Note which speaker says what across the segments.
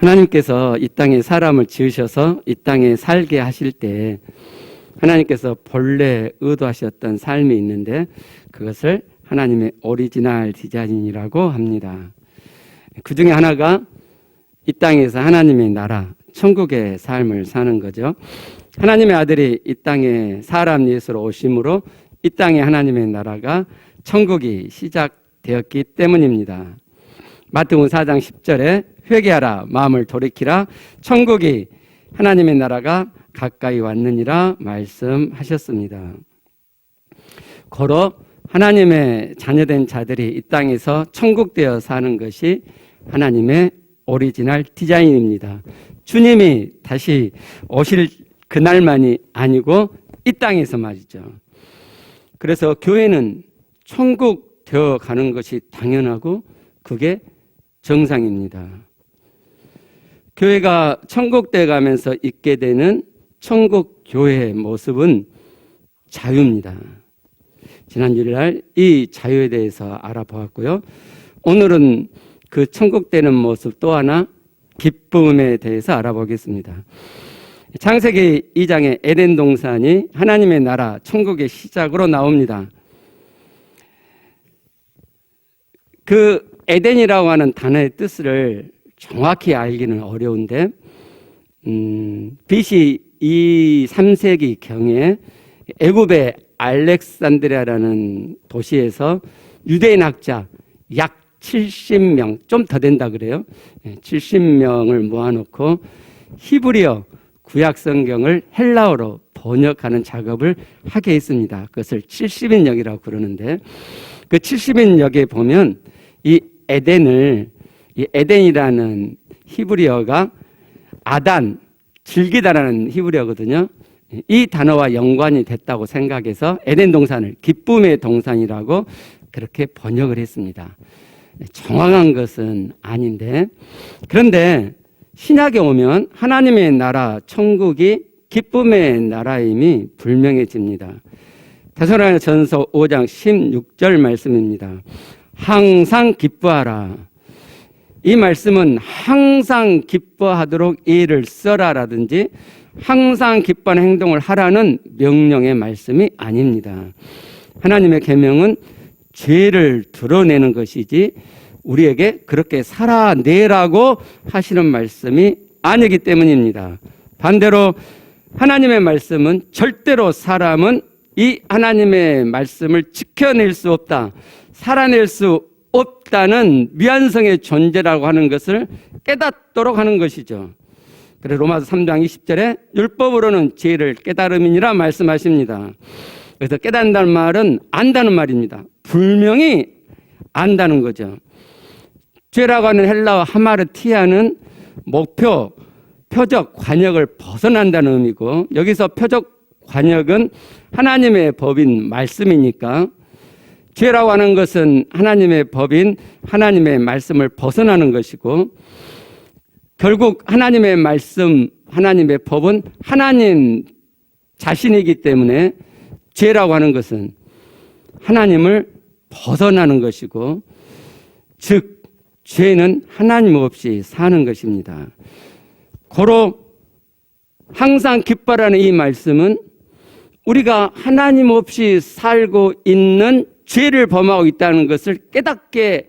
Speaker 1: 하나님께서 이 땅에 사람을 지으셔서 이 땅에 살게 하실 때 하나님께서 본래 의도하셨던 삶이 있는데 그것을 하나님의 오리지널 디자인이라고 합니다. 그 중에 하나가 이 땅에서 하나님의 나라, 천국의 삶을 사는 거죠. 하나님의 아들이 이 땅에 사람 예수로 오심으로 이 땅에 하나님의 나라가 천국이 시작되었기 때문입니다. 마태복음 4장 10절에 회개하라 마음을 돌이키라 천국이 하나님의 나라가 가까이 왔느니라 말씀하셨습니다. 고로 하나님의 자녀된 자들이 이 땅에서 천국되어 사는 것이 하나님의 오리지널 디자인입니다. 주님이 다시 오실 그날만이 아니고 이 땅에서 말이죠. 그래서 교회는 천국 되어 가는 것이 당연하고 그게 정상입니다. 교회가 천국 되어 가면서 있게 되는 천국 교회의 모습은 자유입니다. 지난 주일날 이 자유에 대해서 알아보았고요. 오늘은 그 천국 되는 모습 또 하나 기쁨에 대해서 알아보겠습니다. 창세기 2장의 에덴 동산이 하나님의 나라 천국의 시작으로 나옵니다. 그 에덴이라고 하는 단어의 뜻을 정확히 알기는 어려운데 BC 2, 3세기 경에 애굽의 알렉산드리아라는 도시에서 유대인 학자 약 70명, 좀 더 된다 그래요. 70명을 모아놓고 히브리어 구약 성경을 헬라어로 번역하는 작업을 하게 했습니다. 그것을 70인역이라고 그러는데 그 70인역에 보면 이 에덴이라는 히브리어가 아단, 즐기다라는 히브리어거든요. 이 단어와 연관이 됐다고 생각해서 에덴 동산을 기쁨의 동산이라고 그렇게 번역을 했습니다. 정확한 것은 아닌데 그런데 신약에 오면 하나님의 나라 천국이 기쁨의 나라임이 분명해집니다. 데살로니가전서 5장 16절 말씀입니다. 항상 기뻐하라. 이 말씀은 항상 기뻐하도록 일을 써라라든지 항상 기뻐하는 행동을 하라는 명령의 말씀이 아닙니다. 하나님의 계명은 죄를 드러내는 것이지 우리에게 그렇게 살아내라고 하시는 말씀이 아니기 때문입니다. 반대로 하나님의 말씀은 절대로 사람은 이 하나님의 말씀을 지켜낼 수 없다, 살아낼 수 없다는 미완성의 존재라고 하는 것을 깨닫도록 하는 것이죠. 그래서 로마서 3장 20절에 율법으로는 죄를 깨달음이니라 말씀하십니다. 그래서 깨닫는다는 말은 안다는 말입니다. 분명히 안다는 거죠. 죄라고 하는 헬라어 하마르티아는 목표, 표적, 관역을 벗어난다는 의미고 여기서 표적, 관역은 하나님의 법인 말씀이니까 죄라고 하는 것은 하나님의 법인 하나님의 말씀을 벗어나는 것이고 결국 하나님의 말씀, 하나님의 법은 하나님 자신이기 때문에 죄라고 하는 것은 하나님을 벗어나는 것이고 즉 죄는 하나님 없이 사는 것입니다. 고로 항상 기뻐라는 이 말씀은 우리가 하나님 없이 살고 있는 죄를 범하고 있다는 것을 깨닫게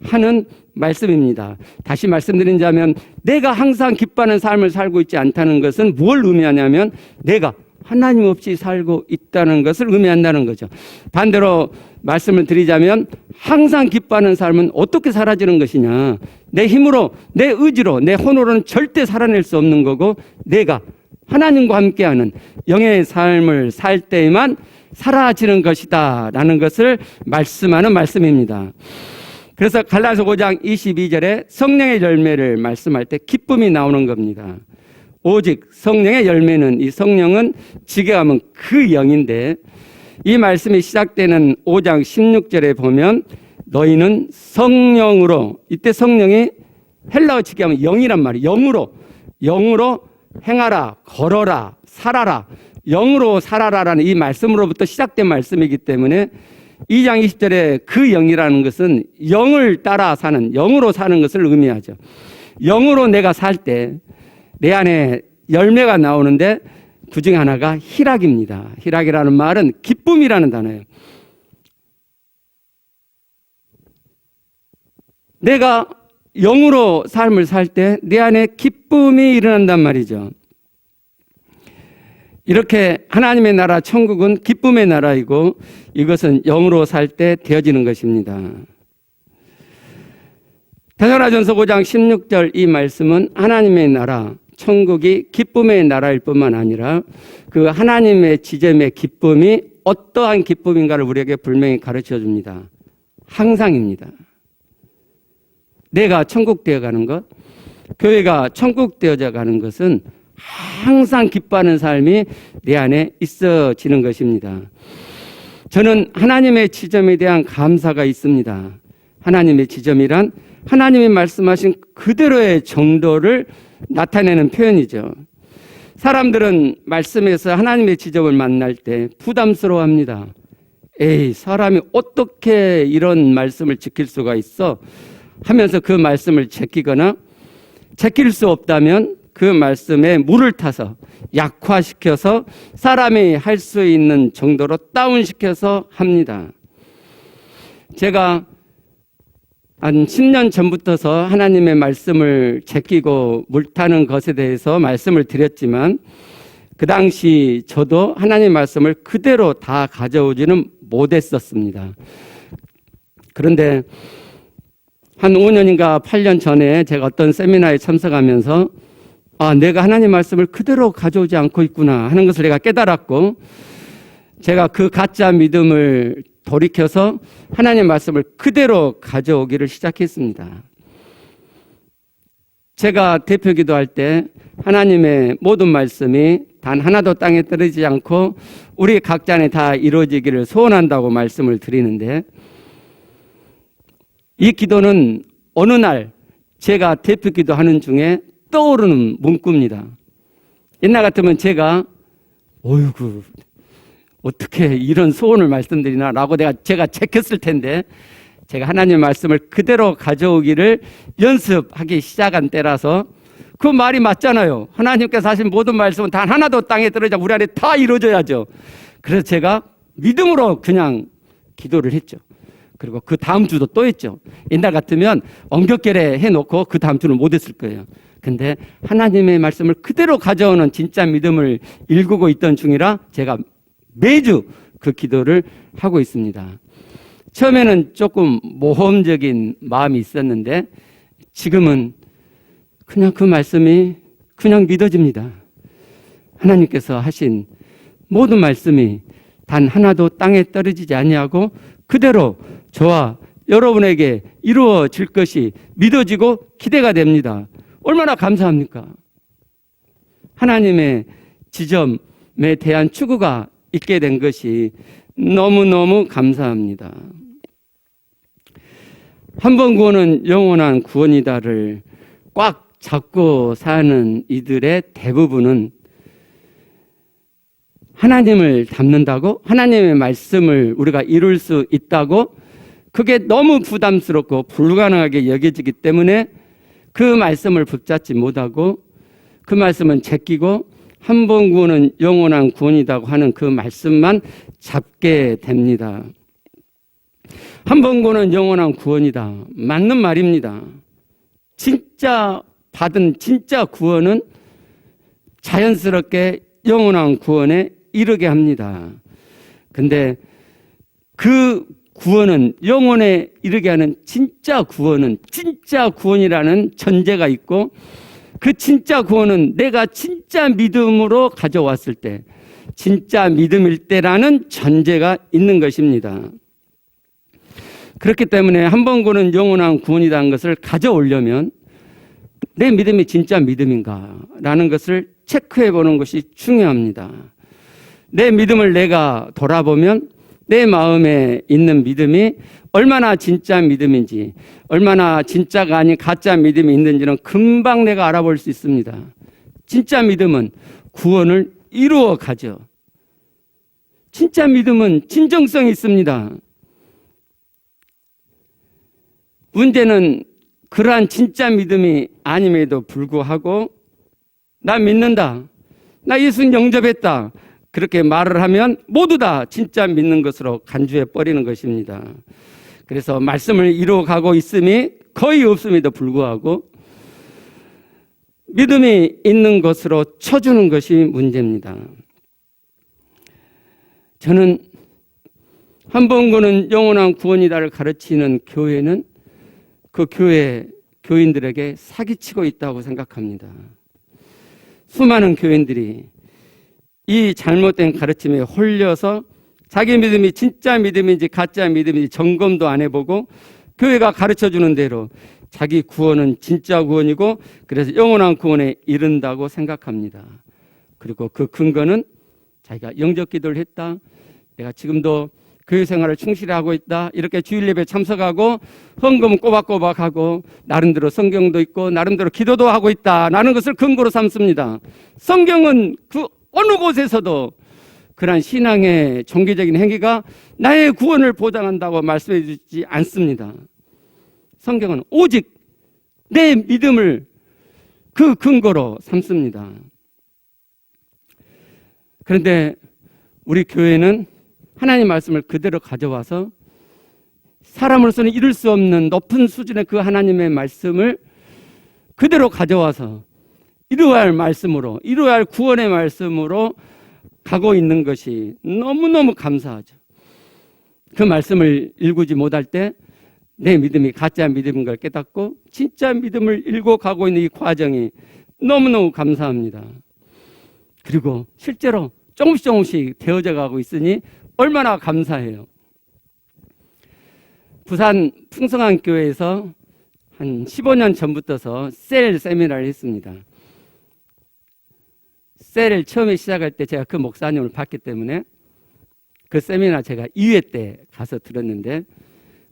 Speaker 1: 하는 말씀입니다. 다시 말씀드리자면 내가 항상 기뻐하는 삶을 살고 있지 않다는 것은 뭘 의미하냐면 내가 하나님 없이 살고 있다는 것을 의미한다는 거죠. 반대로 말씀을 드리자면 항상 기뻐하는 삶은 어떻게 사라지는 것이냐. 내 힘으로, 내 의지로, 내 혼으로는 절대 살아낼 수 없는 거고 내가 하나님과 함께하는 영의 삶을 살 때에만 사라지는 것이다 라는 것을 말씀하는 말씀입니다. 그래서 갈라디아서 5장 22절에 성령의 열매를 말씀할 때 기쁨이 나오는 겁니다. 오직 성령의 열매는 이 성령은 직역하면 그 영인데 이 말씀이 시작되는 5장 16절에 보면 너희는 성령으로 이때 성령이 헬라어 직역하면 영이란 말이에요. 영으로 행하라, 걸어라, 살아라, 영으로 살아라라는 이 말씀으로부터 시작된 말씀이기 때문에 2장 20절에 그 영이라는 것은 영을 따라 사는, 영으로 사는 것을 의미하죠. 영으로 내가 살 때 내 안에 열매가 나오는데 그 중에 하나가 희락입니다. 희락이라는 말은 기쁨이라는 단어예요. 내가 영으로 삶을 살 때 내 안에 기쁨이 일어난단 말이죠. 이렇게 하나님의 나라 천국은 기쁨의 나라이고 이것은 영으로 살 때 되어지는 것입니다. 데살로니가전서 5장 16절 이 말씀은 하나님의 나라 천국이 기쁨의 나라일 뿐만 아니라 그 하나님의 지점의 기쁨이 어떠한 기쁨인가를 우리에게 분명히 가르쳐 줍니다. 항상입니다. 내가 천국 되어 가는 것, 교회가 천국 되어져 가는 것은 항상 기뻐하는 삶이 내 안에 있어지는 것입니다. 저는 하나님의 지점에 대한 감사가 있습니다. 하나님의 지점이란 하나님이 말씀하신 그대로의 정도를 나타내는 표현이죠. 사람들은 말씀에서 하나님의 지점을 만날 때 부담스러워합니다. 에이, 사람이 어떻게 이런 말씀을 지킬 수가 있어? 하면서 그 말씀을 제끼거나 제낄 수 없다면 그 말씀에 물을 타서 약화시켜서 사람이 할 수 있는 정도로 다운시켜서 합니다. 제가 한 10년 전부터서 하나님의 말씀을 제끼고 물타는 것에 대해서 말씀을 드렸지만 그 당시 저도 하나님의 말씀을 그대로 다 가져오지는 못했었습니다. 그런데 한 5년인가 8년 전에 제가 어떤 세미나에 참석하면서 내가 하나님 말씀을 그대로 가져오지 않고 있구나 하는 것을 내가 깨달았고 제가 그 가짜 믿음을 돌이켜서 하나님 말씀을 그대로 가져오기를 시작했습니다. 제가 대표 기도할 때 하나님의 모든 말씀이 단 하나도 땅에 떨어지지 않고 우리 각자 안에 다 이루어지기를 소원한다고 말씀을 드리는데 이 기도는 어느 날 제가 대표 기도하는 중에 떠오르는 문구입니다. 옛날 같으면 제가 어이구 어떻게 이런 소원을 말씀드리나라고 제가 제꼈을 텐데 제가 하나님의 말씀을 그대로 가져오기를 연습하기 시작한 때라서 그 말이 맞잖아요. 하나님께서 하신 모든 말씀은 단 하나도 땅에 떨어지지 않고 우리 안에 다 이루어져야죠. 그래서 제가 믿음으로 그냥 기도를 했죠. 그리고 그 다음 주도 또 했죠. 옛날 같으면 엉겹결에 해놓고 그 다음 주는 못 했을 거예요. 근데 하나님의 말씀을 그대로 가져오는 진짜 믿음을 일구고 있던 중이라 제가 매주 그 기도를 하고 있습니다. 처음에는 조금 모험적인 마음이 있었는데 지금은 그냥 그 말씀이 그냥 믿어집니다. 하나님께서 하신 모든 말씀이 단 하나도 땅에 떨어지지 아니하고 그대로 저와 여러분에게 이루어질 것이 믿어지고 기대가 됩니다. 얼마나 감사합니까? 하나님의 지점에 대한 추구가 있게 된 것이 너무너무 감사합니다. 한 번 구원은 영원한 구원이다를 꽉 잡고 사는 이들의 대부분은 하나님을 닮는다고 하나님의 말씀을 우리가 이룰 수 있다고 그게 너무 부담스럽고 불가능하게 여겨지기 때문에 그 말씀을 붙잡지 못하고 그 말씀은 제끼고 한 번 구원은 영원한 구원이라고 하는 그 말씀만 잡게 됩니다. 한 번 구원은 영원한 구원이다. 맞는 말입니다. 진짜 받은 진짜 구원은 자연스럽게 영원한 구원에 이르게 합니다. 근데 그 구원은 영원에 이르게 하는 진짜 구원은 진짜 구원이라는 전제가 있고 그 진짜 구원은 내가 진짜 믿음으로 가져왔을 때 진짜 믿음일 때라는 전제가 있는 것입니다. 그렇기 때문에 한 번 구원은 영원한 구원이라는 것을 가져오려면 내 믿음이 진짜 믿음인가 라는 것을 체크해 보는 것이 중요합니다. 내 믿음을 내가 돌아보면 내 마음에 있는 믿음이 얼마나 진짜 믿음인지 얼마나 진짜가 아닌 가짜 믿음이 있는지는 금방 내가 알아볼 수 있습니다. 진짜 믿음은 구원을 이루어 가죠. 진짜 믿음은 진정성이 있습니다. 문제는 그러한 진짜 믿음이 아님에도 불구하고 나 믿는다, 나 예수 영접했다, 그렇게 말을 하면 모두 다 진짜 믿는 것으로 간주해 버리는 것입니다. 그래서 말씀을 이루어가고 있음이 거의 없음에도 불구하고 믿음이 있는 것으로 쳐주는 것이 문제입니다. 저는 한 번 구는 영원한 구원이다를 가르치는 교회는 그 교회 교인들에게 사기치고 있다고 생각합니다. 수많은 교인들이 이 잘못된 가르침에 홀려서 자기 믿음이 진짜 믿음인지 가짜 믿음인지 점검도 안 해보고 교회가 가르쳐주는 대로 자기 구원은 진짜 구원이고 그래서 영원한 구원에 이른다고 생각합니다. 그리고 그 근거는 자기가 영접 기도를 했다, 내가 지금도 교회 생활을 충실히 하고 있다, 이렇게 주일 예배 참석하고 헌금 꼬박꼬박하고 나름대로 성경도 있고 나름대로 기도도 하고 있다라는 것을 근거로 삼습니다. 성경은 그 어느 곳에서도 그러한 신앙의 종교적인 행위가 나의 구원을 보장한다고 말씀해 주지 않습니다. 성경은 오직 내 믿음을 그 근거로 삼습니다. 그런데 우리 교회는 하나님 말씀을 그대로 가져와서 사람으로서는 이룰 수 없는 높은 수준의 그 하나님의 말씀을 그대로 가져와서 이루어야 할 말씀으로, 이루어야 할 구원의 말씀으로 가고 있는 것이 너무너무 감사하죠. 그 말씀을 일구지 못할 때 내 믿음이 가짜 믿음인 걸 깨닫고 진짜 믿음을 일궈 가고 있는 이 과정이 너무너무 감사합니다. 그리고 실제로 조금씩 되어져 가고 있으니 얼마나 감사해요. 부산 풍성한 교회에서 한 15년 전부터 셀 세미나를 했습니다. 셀을 처음에 시작할 때 제가 그 목사님을 봤기 때문에 그 세미나 제가 2회 때 가서 들었는데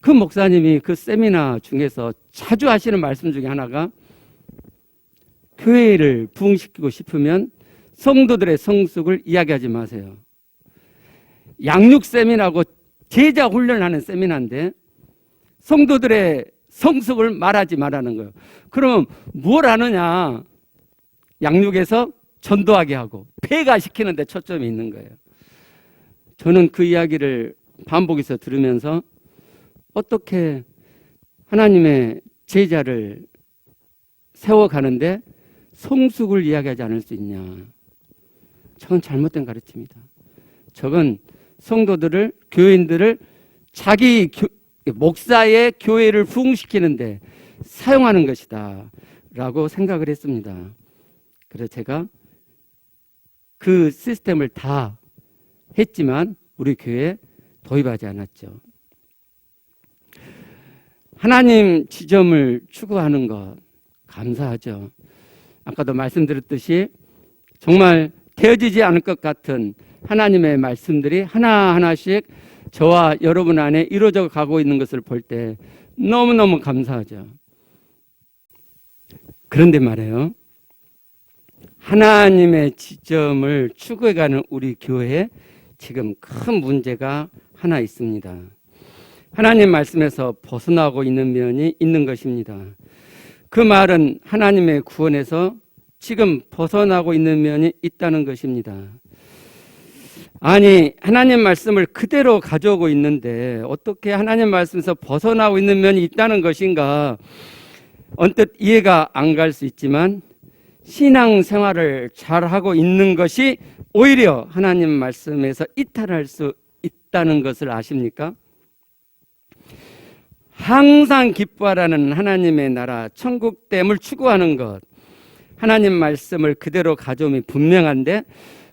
Speaker 1: 그 목사님이 그 세미나 중에서 자주 하시는 말씀 중에 하나가 교회를 부흥시키고 싶으면 성도들의 성숙을 이야기하지 마세요. 양육 세미나고 제자 훈련하는 세미나인데 성도들의 성숙을 말하지 말라는 거예요. 그러면 뭘 하느냐? 양육에서 전도하게 하고 폐가시키는 데 초점이 있는 거예요. 저는 그 이야기를 반복해서 들으면서 어떻게 하나님의 제자를 세워가는데 성숙을 이야기하지 않을 수 있냐? 저건 잘못된 가르침이다. 저건 성도들을, 교인들을 자기 목사의 교회를 부흥시키는데 사용하는 것이다 라고 생각을 했습니다. 그래서 제가 그 시스템을 다 했지만 우리 교회에 도입하지 않았죠. 하나님 지점을 추구하는 것 감사하죠. 아까도 말씀드렸듯이 정말 되어지지 않을 것 같은 하나님의 말씀들이 하나하나씩 저와 여러분 안에 이루어져 가고 있는 것을 볼 때 너무너무 감사하죠. 그런데 말이에요, 하나님의 지점을 추구해가는 우리 교회에 지금 큰 문제가 하나 있습니다. 하나님 말씀에서 벗어나고 있는 면이 있는 것입니다. 그 말은 하나님의 구원에서 지금 벗어나고 있는 면이 있다는 것입니다. 아니, 하나님 말씀을 그대로 가져오고 있는데 어떻게 하나님 말씀에서 벗어나고 있는 면이 있다는 것인가? 언뜻 이해가 안 갈 수 있지만 신앙생활을 잘하고 있는 것이 오히려 하나님 말씀에서 이탈할 수 있다는 것을 아십니까? 항상 기뻐하라는 하나님의 나라 천국됨을 추구하는 것, 하나님 말씀을 그대로 가져옴이 분명한데,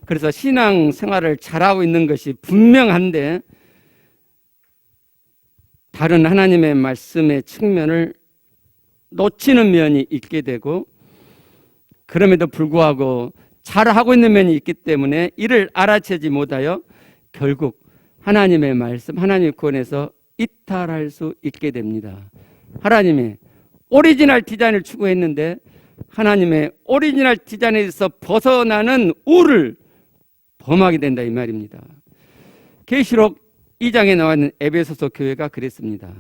Speaker 1: 그래서 신앙생활을 잘하고 있는 것이 분명한데 다른 하나님의 말씀의 측면을 놓치는 면이 있게 되고, 그럼에도 불구하고 잘하고 있는 면이 있기 때문에 이를 알아채지 못하여 결국 하나님의 말씀, 하나님의 구원에서 이탈할 수 있게 됩니다. 하나님의 오리지널 디자인을 추구했는데 하나님의 오리지널 디자인에서 벗어나는 우를 범하게 된다 이 말입니다. 계시록 2장에 나와 있는 에베소서 교회가 그랬습니다.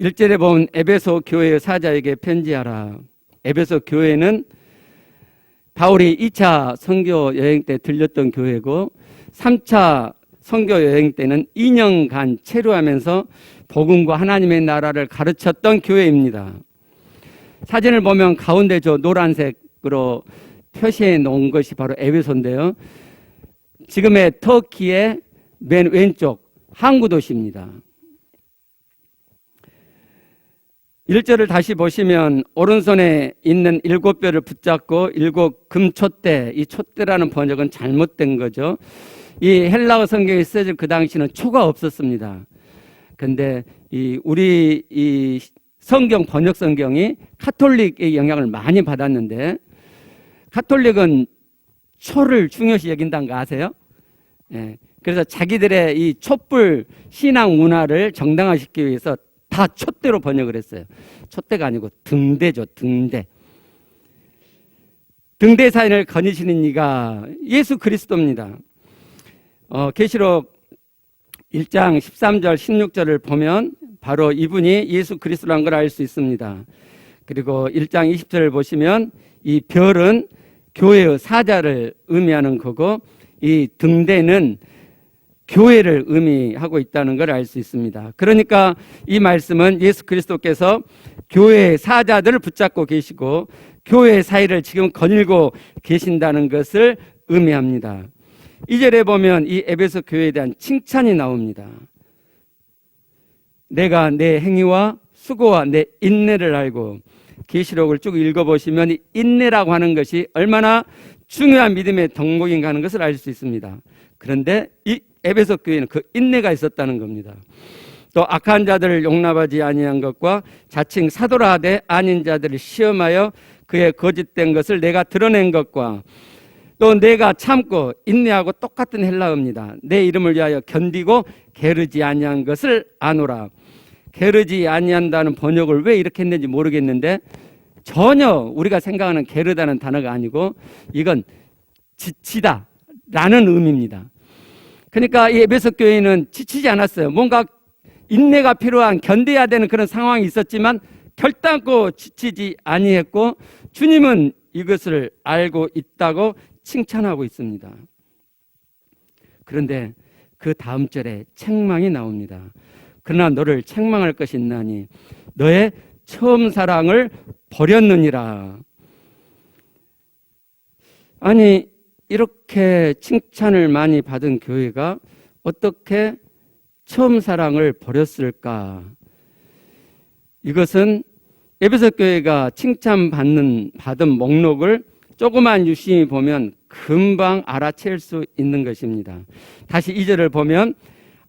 Speaker 1: 1절에 보면 에베소 교회의 사자에게 편지하라. 에베소 교회는 바울이 2차 선교 여행 때 들렸던 교회고 3차 선교 여행 때는 2년간 체류하면서 복음과 하나님의 나라를 가르쳤던 교회입니다. 사진을 보면 가운데 저 노란색으로 표시해 놓은 것이 바로 에베소인데요. 지금의 터키의 맨 왼쪽 항구 도시입니다. 1절을 다시 보시면 오른손에 있는 7뼈를 붙잡고 7 금촛대, 이 촛대라는 번역은 잘못된 거죠. 이 헬라어 성경에 쓰여질 그 당시는 초가 없었습니다. 근데 우리 이 성경 번역 성경이 카톨릭의 영향을 많이 받았는데, 카톨릭은 초를 중요시 여긴다는 거 아세요? 예. 그래서 자기들의 이 촛불 신앙 문화를 정당화시키기 위해서 다 촛대로 번역을 했어요. 촛대가 아니고 등대죠, 등대. 등대 사인을 거니시는 이가 예수 그리스도입니다. 계시록 1장 13절 16절을 보면 바로 이분이 예수 그리스도라는 걸 알 수 있습니다. 그리고 1장 20절을 보시면 이 별은 교회의 사자를 의미하는 거고, 이 등대는 교회를 의미하고 있다는 걸 알 수 있습니다. 그러니까 이 말씀은 예수 그리스도께서 교회의 사자들을 붙잡고 계시고 교회의 사이를 지금 거닐고 계신다는 것을 의미합니다. 2절에 보면 이 에베소 교회에 대한 칭찬이 나옵니다. 내가 내 행위와 수고와 내 인내를 알고, 계시록을 쭉 읽어보시면 이 인내라고 하는 것이 얼마나 중요한 믿음의 덕목인가 하는 것을 알 수 있습니다. 그런데 이 에베소 교회는 그 인내가 있었다는 겁니다. 또 악한 자들을 용납하지 아니한 것과 자칭 사도라 하되 아닌 자들을 시험하여 그의 거짓된 것을 내가 드러낸 것과, 또 내가 참고 인내하고 똑같은 헬라어입니다. 내 이름을 위하여 견디고 게으르지 아니한 것을 아노라. 게으르지 아니한다는 번역을 왜 이렇게 했는지 모르겠는데, 전혀 우리가 생각하는 게으르다는 단어가 아니고 이건 지치다 라는 의미입니다. 그러니까 이 에베소 교회는 지치지 않았어요. 뭔가 인내가 필요한, 견뎌야 되는 그런 상황이 있었지만 결단코 지치지 아니했고, 주님은 이것을 알고 있다고 칭찬하고 있습니다. 그런데 그 다음 절에 책망이 나옵니다. 그러나 너를 책망할 것이 있나니 너의 처음 사랑을 버렸느니라. 아니, 이렇게 칭찬을 많이 받은 교회가 어떻게 처음 사랑을 버렸을까? 이것은 에베소 교회가 받은 목록을 조그만 유심히 보면 금방 알아챌 수 있는 것입니다. 다시 2절을 보면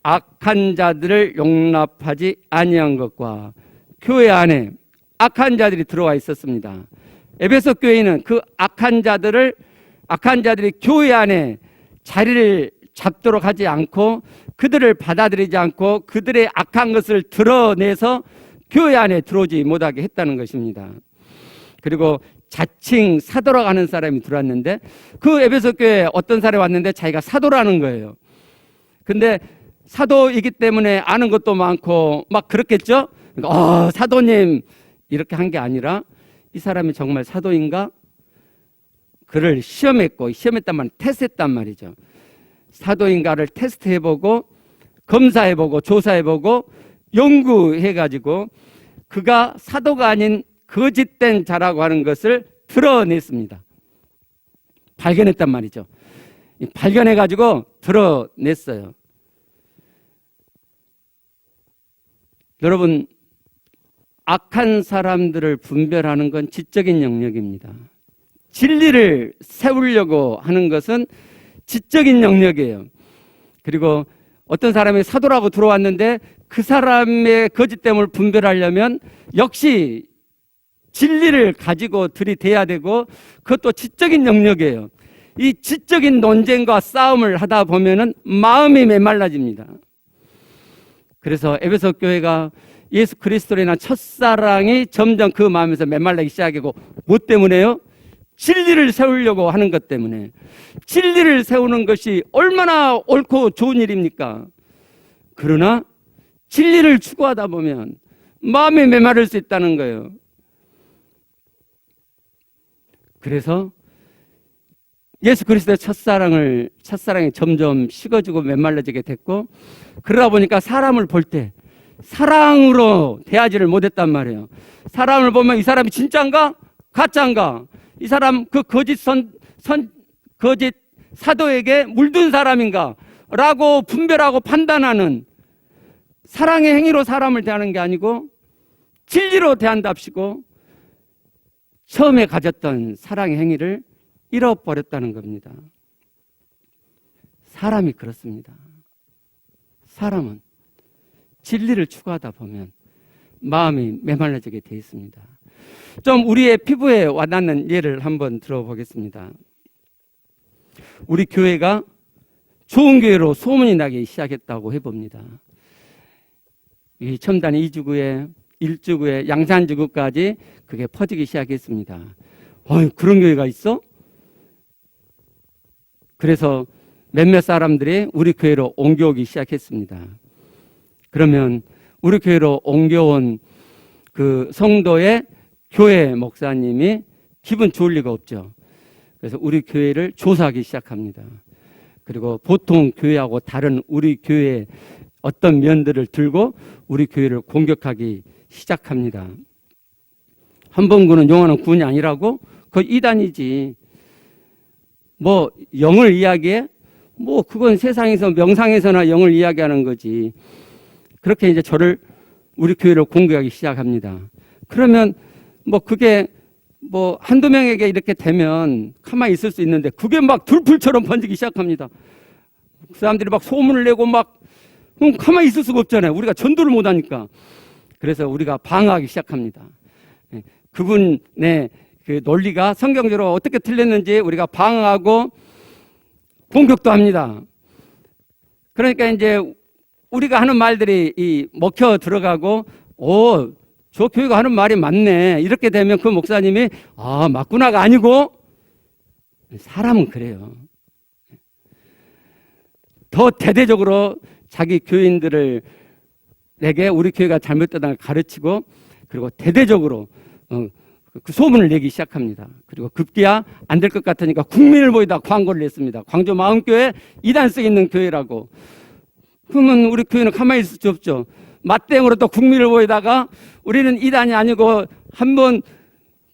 Speaker 1: 악한 자들을 용납하지 아니한 것과, 교회 안에 악한 자들이 들어와 있었습니다. 에베소 교회는 그 악한 자들이 교회 안에 자리를 잡도록 하지 않고, 그들을 받아들이지 않고 그들의 악한 것을 드러내서 교회 안에 들어오지 못하게 했다는 것입니다. 그리고 자칭 사도라고 하는 사람이 들어왔는데, 그 에베소 교회에 어떤 사람이 왔는데 자기가 사도라는 거예요. 근데 사도이기 때문에 아는 것도 많고 막 그렇겠죠? 그러니까 사도님 이렇게 한 게 아니라, 이 사람이 정말 사도인가? 그를 시험했단 말이에요. 테스트했단 말이죠. 사도인가를 테스트해보고 검사해보고 조사해보고 연구해가지고 그가 사도가 아닌 거짓된 자라고 하는 것을 드러냈습니다. 발견했단 말이죠. 발견해가지고 드러냈어요. 여러분, 악한 사람들을 분별하는 건 지적인 영역입니다. 진리를 세우려고 하는 것은 지적인 영역이에요. 그리고 어떤 사람이 사도라고 들어왔는데 그 사람의 거짓됨을 분별하려면 역시 진리를 가지고 들이대야 되고, 그것도 지적인 영역이에요. 이 지적인 논쟁과 싸움을 하다 보면은 마음이 메말라집니다. 그래서 에베소 교회가 예수 그리스도로 인한 첫사랑이 점점 그 마음에서 메말라기 시작하고, 뭐 때문에요? 진리를 세우려고 하는 것 때문에. 진리를 세우는 것이 얼마나 옳고 좋은 일입니까? 그러나 진리를 추구하다 보면 마음이 메마를 수 있다는 거예요. 그래서 예수 그리스도의 첫사랑이 점점 식어지고 메말라지게 됐고, 그러다 보니까 사람을 볼 때 사랑으로 대하지를 못했단 말이에요. 사람을 보면 이 사람이 진짜인가? 가짜인가? 이 사람 그 거짓 거짓 사도에게 물든 사람인가? 라고 분별하고 판단하는 사랑의 행위로 사람을 대하는 게 아니고 진리로 대한답시고 처음에 가졌던 사랑의 행위를 잃어버렸다는 겁니다. 사람이 그렇습니다. 사람은 진리를 추구하다 보면 마음이 메말라지게 되어 있습니다. 좀 우리의 피부에 와닿는 예를 한번 들어보겠습니다. 우리 교회가 좋은 교회로 소문이 나기 시작했다고 해봅니다. 이 첨단 2주구에 1주구에 양산지구까지 그게 퍼지기 시작했습니다. 그런 교회가 있어? 그래서 몇몇 사람들이 우리 교회로 옮겨오기 시작했습니다. 그러면 우리 교회로 옮겨온 그 성도의 교회 목사님이 기분 좋을 리가 없죠. 그래서 우리 교회를 조사하기 시작합니다. 그리고 보통 교회하고 다른 우리 교회의 어떤 면들을 들고 우리 교회를 공격하기 시작합니다. 한 번 구는 용하는 구원이 아니라고? 그거 이단이지. 뭐 영을 이야기해? 뭐 그건 세상에서 명상에서나 영을 이야기하는 거지. 그렇게 이제 저를 우리 교회를 공격하기 시작합니다. 그러면 뭐 그게 뭐 한두 명에게 이렇게 되면 가만히 있을 수 있는데 그게 막 들불처럼 번지기 시작합니다. 그 사람들이 막 소문을 내고 막 가만히 있을 수가 없잖아요. 우리가 전도를 못하니까. 그래서 우리가 방어하기 시작합니다. 그분의 그 논리가 성경적으로 어떻게 틀렸는지 우리가 방어하고 공격도 합니다. 그러니까 이제 우리가 하는 말들이 먹혀 들어가고, 저 교회가 하는 말이 맞네. 이렇게 되면 그 목사님이 맞구나가 아니고, 사람은 그래요. 더 대대적으로 자기 교인들을 내게 우리 교회가 잘못되다는 걸 가르치고, 그리고 대대적으로 그 소문을 내기 시작합니다. 그리고 급기야 안 될 것 같으니까 국민을 모이다 광고를 냈습니다. 광주 마음교회 이단성 있는 교회라고. 그러면 우리 교회는 가만히 있을 수 없죠. 맞대응으로 또 국민을 모이다가 우리는 이단이 아니고 한번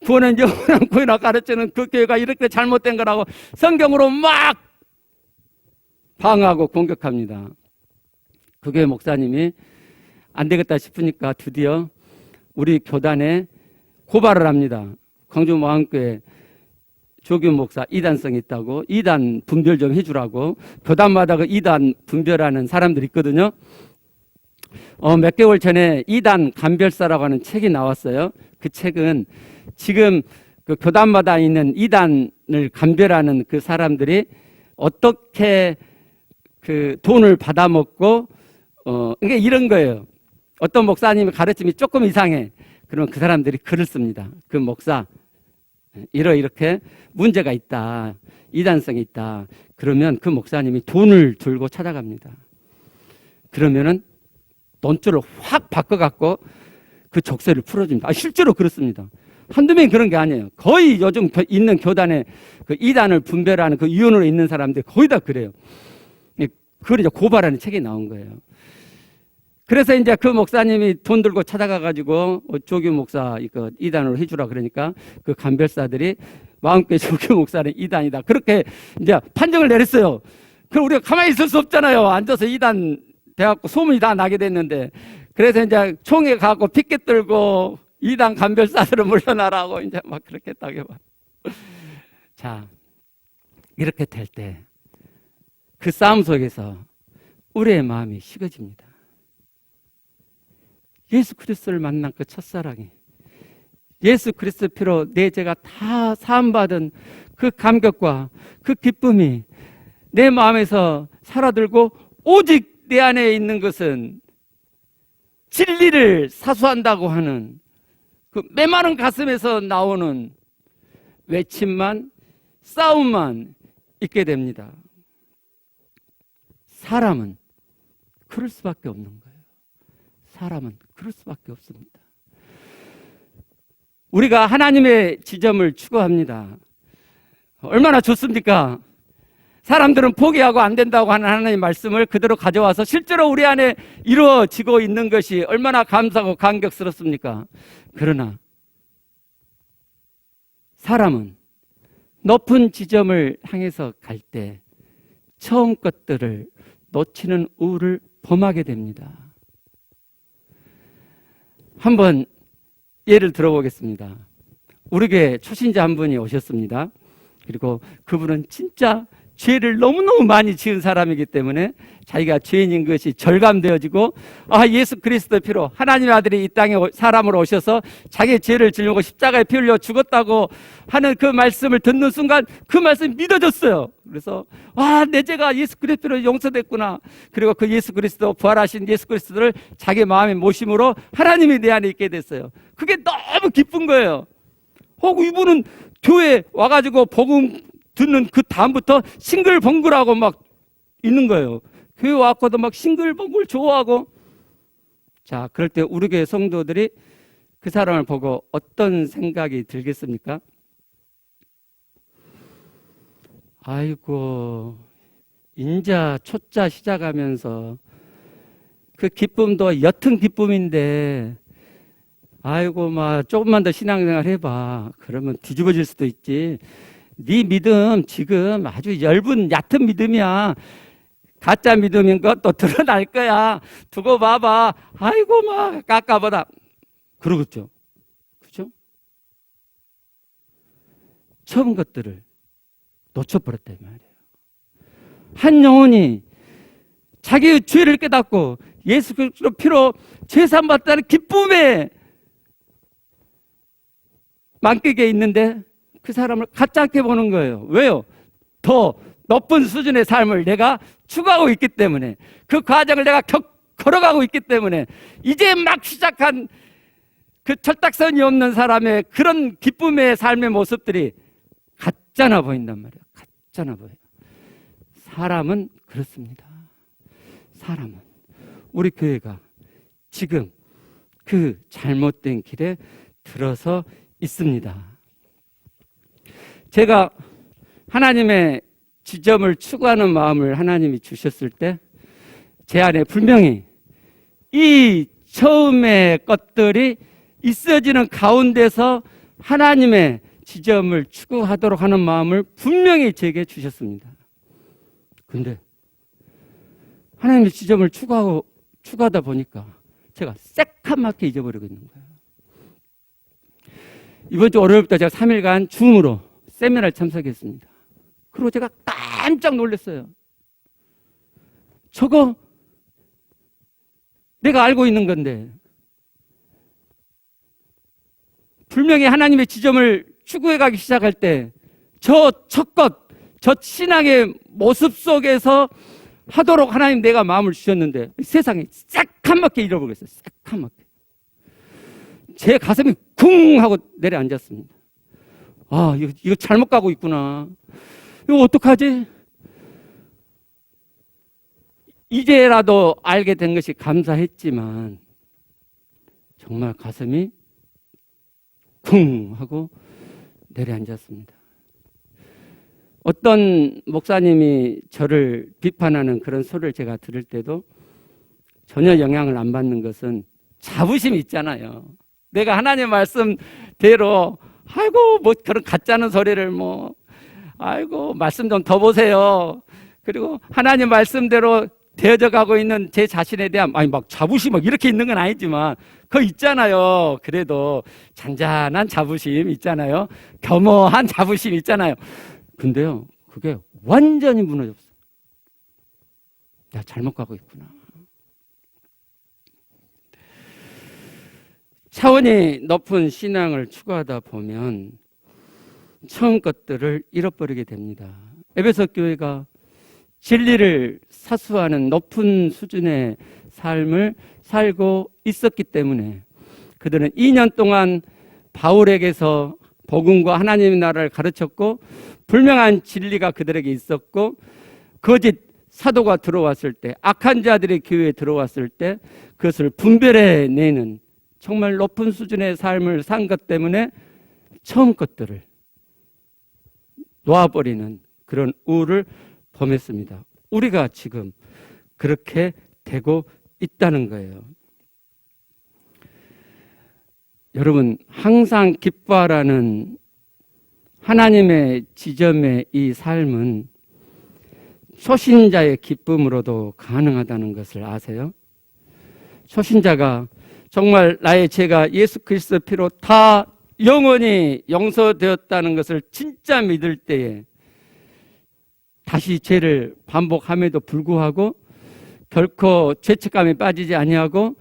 Speaker 1: 구원은 영원한 구원이라 가르치는 그 교회가 이렇게 잘못된 거라고 성경으로 막 방어하고 공격합니다. 그 교회 목사님이 안 되겠다 싶으니까 드디어 우리 교단에 고발을 합니다. 광주 마음교회 조규 목사 이단성이 있다고, 이단 분별 좀 해주라고. 교단마다 그 이단 분별하는 사람들이 있거든요. 몇 개월 전에 이단 감별사라고 하는 책이 나왔어요. 그 책은 지금 그 교단마다 있는 이단을 감별하는 그 사람들이 어떻게 그 돈을 받아먹고, 이게 이런 거예요. 어떤 목사님의 가르침이 조금 이상해. 그러면 그 사람들이 글을 씁니다. 그 목사, 이렇게 문제가 있다. 이단성이 있다. 그러면 그 목사님이 돈을 들고 찾아갑니다. 그러면은 돈줄을 확 바꿔갖고 그 적세를 풀어줍니다. 실제로 그렇습니다. 한두 명이 그런 게 아니에요. 거의 요즘 있는 교단에 그 이단을 분별하는 그 위원으로 있는 사람들이 거의 다 그래요. 그걸 이제 고발하는 책이 나온 거예요. 그래서 이제 그 목사님이 돈 들고 찾아가가지고 조규 목사 이거 이단으로 해주라 그러니까 그 감별사들이 마음껏 조규 목사는 이단이다. 그렇게 이제 판정을 내렸어요. 그럼 우리가 가만히 있을 수 없잖아요. 앉아서 이단 돼갖고 소문이 다 나게 됐는데. 그래서 이제 총에 가고 피켓 들고 이단 감별사들을 물러나라고 이제 막 그렇게 했다고 해봐. 자, 이렇게 될 때 그 싸움 속에서 우리의 마음이 식어집니다. 예수 그리스도를 만난 그 첫사랑이, 예수 그리스도 피로 내 죄가 다 사함받은 그 감격과 그 기쁨이 내 마음에서 살아들고, 오직 내 안에 있는 것은 진리를 사수한다고 하는 그 메마른 가슴에서 나오는 외침만, 싸움만 있게 됩니다. 사람은 그럴 수밖에 없는 거예요. 사람은 그럴 수밖에 없습니다. 우리가 하나님의 지점을 추구합니다. 얼마나 좋습니까? 사람들은 포기하고 안 된다고 하는 하나님의 말씀을 그대로 가져와서 실제로 우리 안에 이루어지고 있는 것이 얼마나 감사하고 감격스럽습니까? 그러나 사람은 높은 지점을 향해서 갈 때 처음 것들을 놓치는 우를 범하게 됩니다. 한번 예를 들어보겠습니다. 우리 교회 초신자 한 분이 오셨습니다. 그리고 그분은 진짜 죄를 너무너무 많이 지은 사람이기 때문에 자기가 죄인인 것이 절감되어지고 예수 그리스도의 피로 하나님의 아들이 이 땅에 사람으로 오셔서 자기의 죄를 지려고 십자가에 피 흘려 죽었다고 하는 그 말씀을 듣는 순간 그 말씀이 믿어졌어요. 그래서 내 죄가 예수 그리스도로 용서됐구나. 그리고 그 예수 그리스도, 부활하신 예수 그리스도를 자기 마음에 모심으로 하나님이 내 안에 있게 됐어요. 그게 너무 기쁜 거예요. 이분은 교회 와가지고 복음 듣는 그 다음부터 싱글벙글하고 막 있는 거예요. 교회 와서도 막 싱글벙글 좋아하고. 자, 그럴 때 우리 교회 성도들이 그 사람을 보고 어떤 생각이 들겠습니까? 아이고, 인자 초짜 시작하면서 그 기쁨도 옅은 기쁨인데 아이고 조금만 더 신앙생활 해봐. 그러면 뒤집어질 수도 있지. 네 믿음 지금 아주 엷은 얕은 믿음이야. 가짜 믿음인 것도 드러날 거야. 두고 봐봐. 아이고 깎아보다. 그러겠죠. 그죠? 처음 것들을 놓쳐버렸단 말이에요. 한 영혼이 자기의 죄를 깨닫고 예수 그리스도 피로 죄산 받다는 기쁨에 만끽해 있는데 그 사람을 가짜게 보는 거예요. 왜요? 더 높은 수준의 삶을 내가 추구하고 있기 때문에, 그 과정을 내가 걸어가고 있기 때문에 이제 막 시작한 그 철딱선이 없는 사람의 그런 기쁨의 삶의 모습들이 가짜나 보인단 말이에요. 가짜나 보여요. 사람은 그렇습니다. 사람은 우리 교회가 지금 그 잘못된 길에 들어서 있습니다. 제가 하나님의 지점을 추구하는 마음을 하나님이 주셨을 때 제 안에 분명히 이 처음의 것들이 있어지는 가운데서 하나님의 지점을 추구하도록 하는 마음을 분명히 제게 주셨습니다. 근데 하나님의 지점을 추구하다 보니까 제가 새카맣게 잊어버리고 있는 거예요. 이번 주 월요일부터 제가 3일간 줌으로 세미나를 참석했습니다. 그리고 제가 깜짝 놀랐어요. 저거 내가 알고 있는 건데 분명히 하나님의 지점을 추구해 가기 시작할 때 저 첫 것, 저 신앙의 모습 속에서 하도록 하나님 내가 마음을 주셨는데 세상에 새카맣게 잃어버렸어요. 새카맣게. 제 가슴이 쿵 하고 내려앉았습니다. 이거 잘못 가고 있구나. 이거 어떡하지? 이제라도 알게 된 것이 감사했지만 정말 가슴이 쿵 하고 내려앉았습니다. 어떤 목사님이 저를 비판하는 그런 소리를 제가 들을 때도 전혀 영향을 안 받는 것은 자부심이 있잖아요. 내가 하나님 말씀대로 그런 가짜는 소리를 말씀 좀 더 보세요. 그리고 하나님 말씀대로 되어져 가고 있는 제 자신에 대한 자부심 이렇게 있는 건 아니지만 그거 있잖아요. 그래도 잔잔한 자부심 있잖아요. 겸허한 자부심 있잖아요. 근데요, 그게 완전히 무너졌어요. 내가 잘못 가고 있구나. 차원이 높은 신앙을 추구하다 보면 처음 것들을 잃어버리게 됩니다. 에베소 교회가 진리를 사수하는 높은 수준의 삶을 살고 있었기 때문에 그들은 2년 동안 바울에게서 복음과 하나님의 나라를 가르쳤고 분명한 진리가 그들에게 있었고 거짓 사도가 들어왔을 때, 악한 자들의 교회에 들어왔을 때 그것을 분별해내는 정말 높은 수준의 삶을 산 것 때문에 처음 것들을 놓아버리는 그런 우울을 범했습니다. 우리가 지금 그렇게 되고 있다는 거예요. 여러분, 항상 기뻐하라는 하나님의 지점의 이 삶은 초신자의 기쁨으로도 가능하다는 것을 아세요? 초신자가 정말 나의 죄가 예수 그리스도 피로 다 영원히 용서되었다는 것을 진짜 믿을 때에 다시 죄를 반복함에도 불구하고 결코 죄책감에 빠지지 아니하고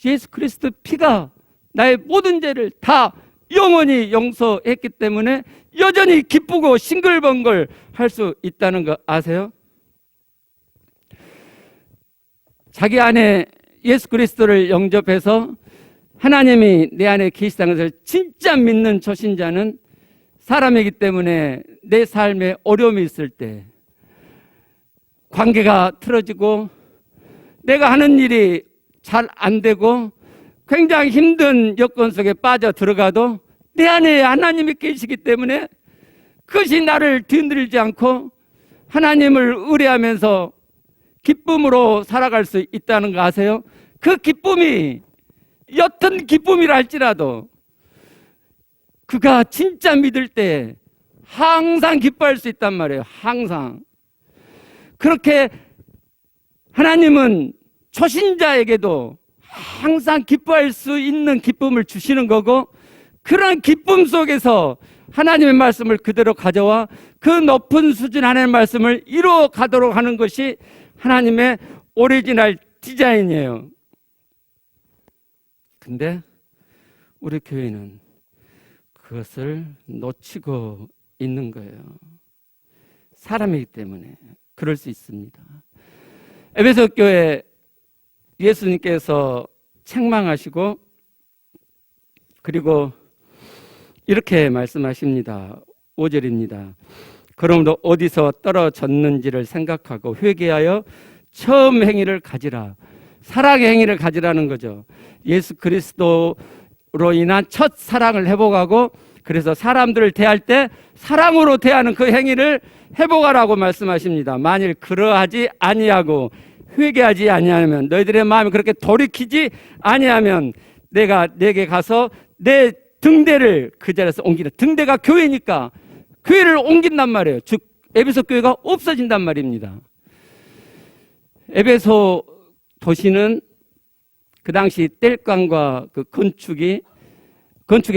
Speaker 1: 예수 그리스도 피가 나의 모든 죄를 다 영원히 용서했기 때문에 여전히 기쁘고 싱글벙글 할 수 있다는 거 아세요? 자기 안에 예수 그리스도를 영접해서 하나님이 내 안에 계시다는 것을 진짜 믿는 초신자는 사람이기 때문에 내 삶에 어려움이 있을 때, 관계가 틀어지고 내가 하는 일이 잘 안 되고 굉장히 힘든 여건 속에 빠져 들어가도 내 안에 하나님이 계시기 때문에 그것이 나를 뒤흔들지 않고 하나님을 의뢰하면서 기쁨으로 살아갈 수 있다는 거 아세요? 그 기쁨이 옅은 기쁨이라 할지라도 그가 진짜 믿을 때 항상 기뻐할 수 있단 말이에요. 항상. 그렇게 하나님은 초신자에게도 항상 기뻐할 수 있는 기쁨을 주시는 거고, 그런 기쁨 속에서 하나님의 말씀을 그대로 가져와 그 높은 수준 하나님의 말씀을 이루어 가도록 하는 것이 하나님의 오리지널 디자인이에요. 근데 우리 교회는 그것을 놓치고 있는 거예요. 사람이기 때문에 그럴 수 있습니다. 에베소 교회 예수님께서 책망하시고 그리고 이렇게 말씀하십니다. 5절입니다. 그러므로 어디서 떨어졌는지를 생각하고 회개하여 처음 행위를 가지라. 사랑의 행위를 가지라는 거죠. 예수 그리스도로 인한 첫 사랑을 회복하고, 그래서 사람들을 대할 때 사랑으로 대하는 그 행위를 회복하라고 말씀하십니다. 만일 그러하지 아니하고 회개하지 아니하면, 너희들의 마음이 그렇게 돌이키지 아니하면 내가 내게 가서 내 등대를 그 자리에서 옮기라. 등대가 교회니까 교회를 옮긴단 말이에요. 즉 에베소 교회가 없어진단 말입니다. 에베소 도시는 그 당시 땔감과 그 건축의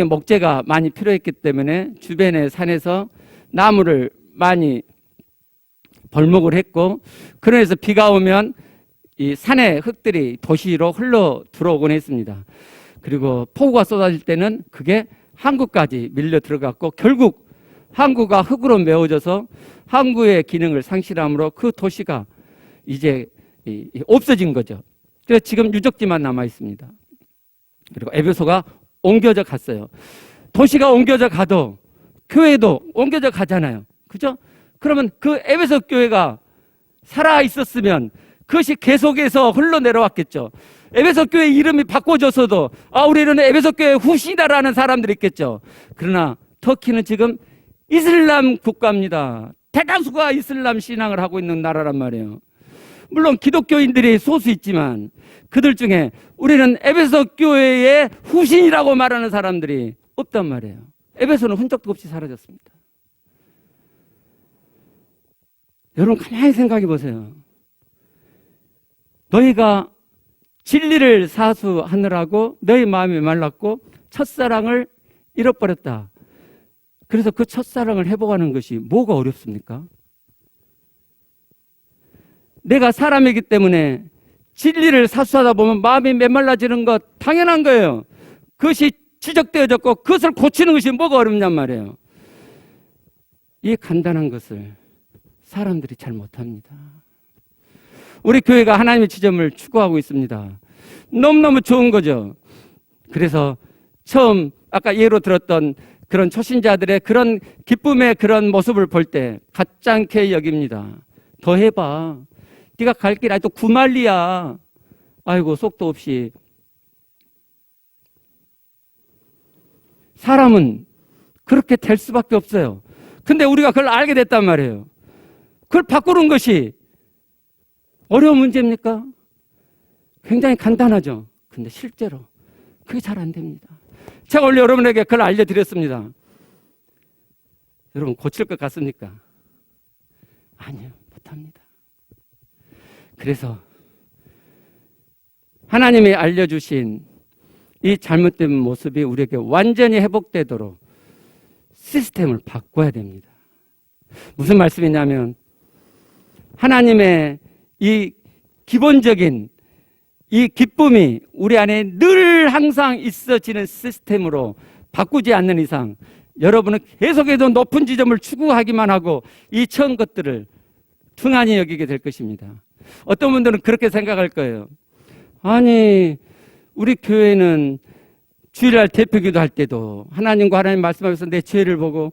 Speaker 1: 목재가 많이 필요했기 때문에 주변의 산에서 나무를 많이 벌목을 했고, 그래서 비가 오면 이 산의 흙들이 도시로 흘러 들어오곤 했습니다. 그리고 폭우가 쏟아질 때는 그게 항구까지 밀려 들어갔고, 결국 항구가 흙으로 메워져서 항구의 기능을 상실함으로 그 도시가 이제 없어진 거죠. 그래서 지금 유적지만 남아 있습니다. 그리고 에베소가 옮겨져 갔어요. 도시가 옮겨져 가도 교회도 옮겨져 가잖아요. 그죠? 그러면 그 에베소 교회가 살아 있었으면 그것이 계속해서 흘러내려왔겠죠. 에베소 교회 이름이 바꿔졌어도 우리는 에베소 교회 후시다라는 사람들이 있겠죠. 그러나 터키는 지금 이슬람 국가입니다. 대다수가 이슬람 신앙을 하고 있는 나라란 말이에요. 물론 기독교인들이 소수 있지만 그들 중에 우리는 에베소 교회의 후신이라고 말하는 사람들이 없단 말이에요. 에베소는 흔적도 없이 사라졌습니다. 여러분 가만히 생각해 보세요. 너희가 진리를 사수하느라고 너희 마음이 말랐고 첫사랑을 잃어버렸다. 그래서 그 첫사랑을 회복하는 것이 뭐가 어렵습니까? 내가 사람이기 때문에 진리를 사수하다 보면 마음이 메말라지는 것 당연한 거예요. 그것이 지적되어졌고 그것을 고치는 것이 뭐가 어렵냔 말이에요. 이 간단한 것을 사람들이 잘 못합니다. 우리 교회가 하나님의 지점을 추구하고 있습니다. 너무너무 좋은 거죠. 그래서 처음 아까 예로 들었던 그런 초신자들의 그런 기쁨의 그런 모습을 볼 때 가짜않게 여깁니다. 더 해봐. 네가 갈 길 아직도 구말리야. 아이고 속도 없이. 사람은 그렇게 될 수밖에 없어요. 근데 우리가 그걸 알게 됐단 말이에요. 그걸 바꾸는 것이 어려운 문제입니까? 굉장히 간단하죠. 근데 실제로 그게 잘 안 됩니다. 제가 원래 여러분에게 그걸 알려드렸습니다. 여러분 고칠 것 같습니까? 아니요, 못합니다. 그래서 하나님이 알려주신 이 잘못된 모습이 우리에게 완전히 회복되도록 시스템을 바꿔야 됩니다. 무슨 말씀이냐면 하나님의 이 기본적인 이 기쁨이 우리 안에 늘 항상 있어지는 시스템으로 바꾸지 않는 이상 여러분은 계속해서 높은 지점을 추구하기만 하고 이 처음 것들을 퉁하니 여기게 될 것입니다. 어떤 분들은 그렇게 생각할 거예요. 아니, 우리 교회는 주일날 대표기도 할 때도 하나님과 하나님 말씀하면서 내 죄를 보고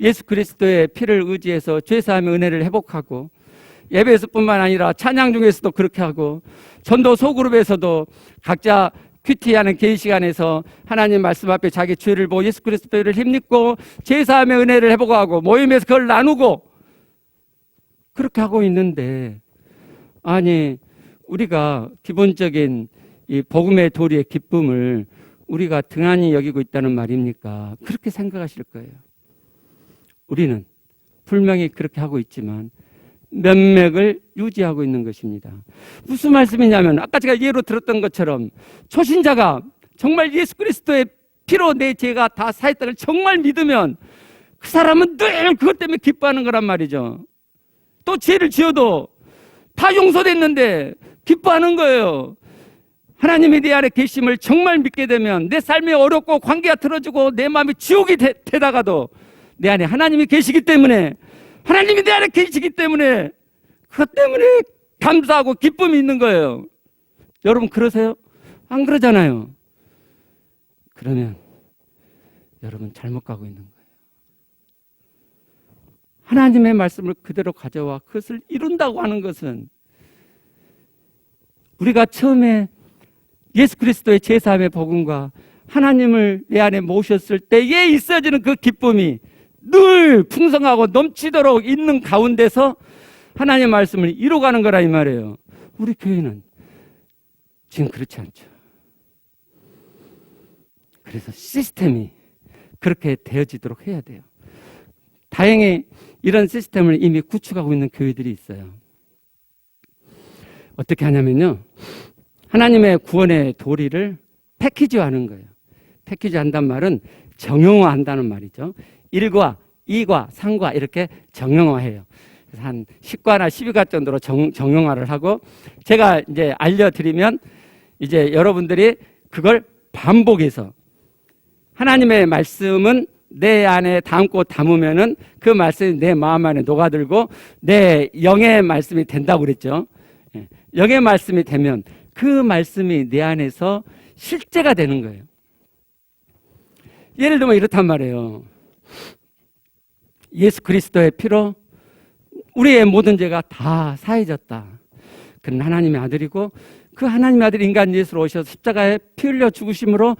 Speaker 1: 예수 그리스도의 피를 의지해서 죄사함의 은혜를 회복하고 예배에서뿐만 아니라 찬양 중에서도 그렇게 하고 전도 소그룹에서도 각자 큐티하는 개인 시간에서 하나님 말씀 앞에 자기 죄를 보고 예수 그리스도를 힘입고 죄사함의 은혜를 회복하고 모임에서 그걸 나누고 그렇게 하고 있는데 아니 우리가 기본적인 이 복음의 도리의 기쁨을 우리가 등한히 여기고 있다는 말입니까? 그렇게 생각하실 거예요. 우리는 분명히 그렇게 하고 있지만 면맥을 유지하고 있는 것입니다. 무슨 말씀이냐면 아까 제가 예로 들었던 것처럼 초신자가 정말 예수 그리스도의 피로 내 죄가 다 사했다는 걸 정말 믿으면 그 사람은 늘 그것 때문에 기뻐하는 거란 말이죠. 또 죄를 지어도 다 용서됐는데 기뻐하는 거예요. 하나님이 내 안에 계심을 정말 믿게 되면 내 삶이 어렵고 관계가 틀어지고 내 마음이 지옥이 되다가도 내 안에 하나님이 계시기 때문에 하나님이 내 안에 계시기 때문에 그것 때문에 감사하고 기쁨이 있는 거예요. 여러분 그러세요? 안 그러잖아요. 그러면 여러분 잘못 가고 있는 거예요. 하나님의 말씀을 그대로 가져와 그것을 이룬다고 하는 것은 우리가 처음에 예수 그리스도의 제사함의 복음과 하나님을 내 안에 모셨을 때에 있어지는 그 기쁨이 늘 풍성하고 넘치도록 있는 가운데서 하나님의 말씀을 이루어가는 거라 이 말이에요. 우리 교회는 지금 그렇지 않죠. 그래서 시스템이 그렇게 되어지도록 해야 돼요. 다행히 이런 시스템을 이미 구축하고 있는 교회들이 있어요. 어떻게 하냐면요. 하나님의 구원의 도리를 패키지화하는 거예요. 패키지한단 말은 정형화한다는 말이죠. 1과, 2과, 3과 이렇게 정형화해요. 그래서 한 10과나 12과 정도로 정형화를 하고 제가 이제 알려드리면 이제 여러분들이 그걸 반복해서 하나님의 말씀은 내 안에 담으면은 그 말씀이 내 마음 안에 녹아들고 내 영의 말씀이 된다고 그랬죠. 영의 말씀이 되면 그 말씀이 내 안에서 실제가 되는 거예요. 예를 들면 이렇단 말이에요. 예수 그리스도의 피로 우리의 모든 죄가 다 사해졌다. 그는 하나님의 아들이고 그 하나님의 아들 인간 예수로 오셔서 십자가에 피 흘려 죽으심으로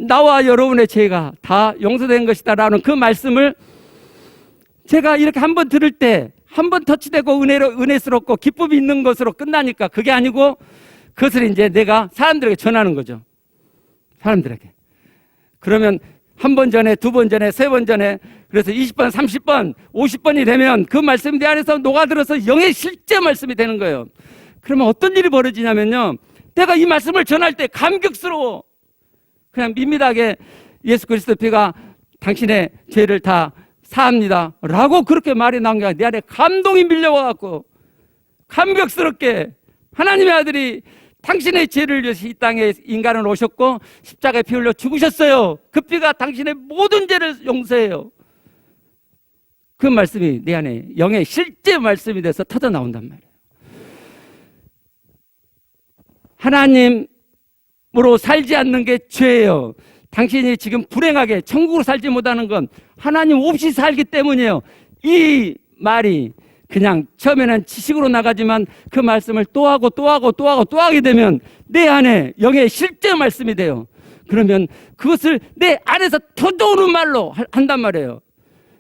Speaker 1: 나와 여러분의 죄가 다 용서된 것이다 라는 그 말씀을 제가 이렇게 한번 들을 때 한 번 터치되고 은혜스럽고 기쁨이 있는 것으로 끝나니까 그게 아니고 그것을 이제 내가 사람들에게 전하는 거죠. 사람들에게. 그러면 한 번 전에, 두 번 전에, 세 번 전에 그래서 20번, 30번, 50번이 되면 그 말씀이 내 안에서 녹아들어서 영의 실제 말씀이 되는 거예요. 그러면 어떤 일이 벌어지냐면요. 내가 이 말씀을 전할 때 감격스러워. 그냥 밋밋하게 예수 그리스도 피가 당신의 죄를 다 사합니다 라고 그렇게 말이 나온 게 아니라 내 안에 감동이 밀려와갖고 감격스럽게 하나님의 아들이 당신의 죄를 위해서 이 땅에 인간을 오셨고 십자가에 피 흘려 죽으셨어요. 그 피가 당신의 모든 죄를 용서해요. 그 말씀이 내 안에 영의 실제 말씀이 돼서 터져 나온단 말이에요. 하나님으로 살지 않는 게 죄예요. 당신이 지금 불행하게 천국으로 살지 못하는 건 하나님 없이 살기 때문이에요. 이 말이 그냥 처음에는 지식으로 나가지만 그 말씀을 또 하고 또 하고 또 하고 또 하게 되면 내 안에 영의 실제 말씀이 돼요. 그러면 그것을 내 안에서 터져오는 말로 한단 말이에요.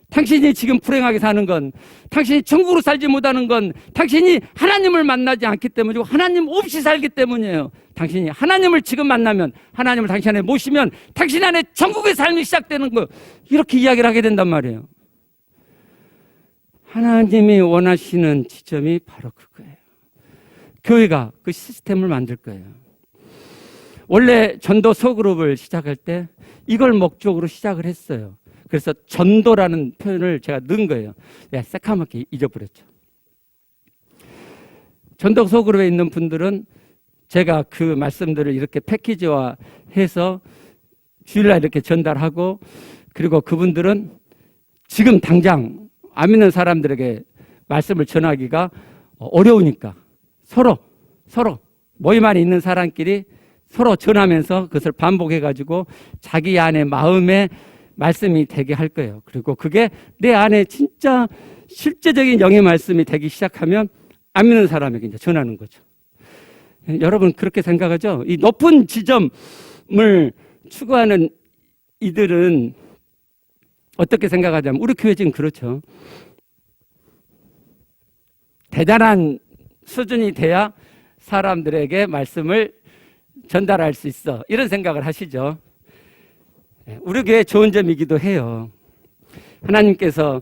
Speaker 1: 당신이 지금 불행하게 사는 건, 당신이 천국으로 살지 못하는 건 당신이 하나님을 만나지 않기 때문이고 하나님 없이 살기 때문이에요. 당신이 하나님을 지금 만나면, 하나님을 당신 안에 모시면 당신 안에 천국의 삶이 시작되는 거예요. 이렇게 이야기를 하게 된단 말이에요. 하나님이 원하시는 지점이 바로 그거예요. 교회가 그 시스템을 만들 거예요. 원래 전도 소그룹을 시작할 때 이걸 목적으로 시작을 했어요. 그래서 전도라는 표현을 제가 넣은 거예요. 내가 새까맣게 잊어버렸죠. 전도 소그룹에 있는 분들은 제가 그 말씀들을 이렇게 패키지화해서 주일날 이렇게 전달하고, 그리고 그분들은 지금 당장 안 믿는 사람들에게 말씀을 전하기가 어려우니까 서로 모임 안에 있는 사람끼리 서로 전하면서 그것을 반복해가지고 자기 안에 마음에 말씀이 되게 할 거예요. 그리고 그게 내 안에 진짜 실제적인 영의 말씀이 되기 시작하면 안 믿는 사람에게 이제 전하는 거죠. 여러분 그렇게 생각하죠? 이 높은 지점을 추구하는 이들은 어떻게 생각하냐면, 우리 교회 지금 그렇죠. 대단한 수준이 돼야 사람들에게 말씀을 전달할 수 있어, 이런 생각을 하시죠. 우리 교회 좋은 점이기도 해요. 하나님께서,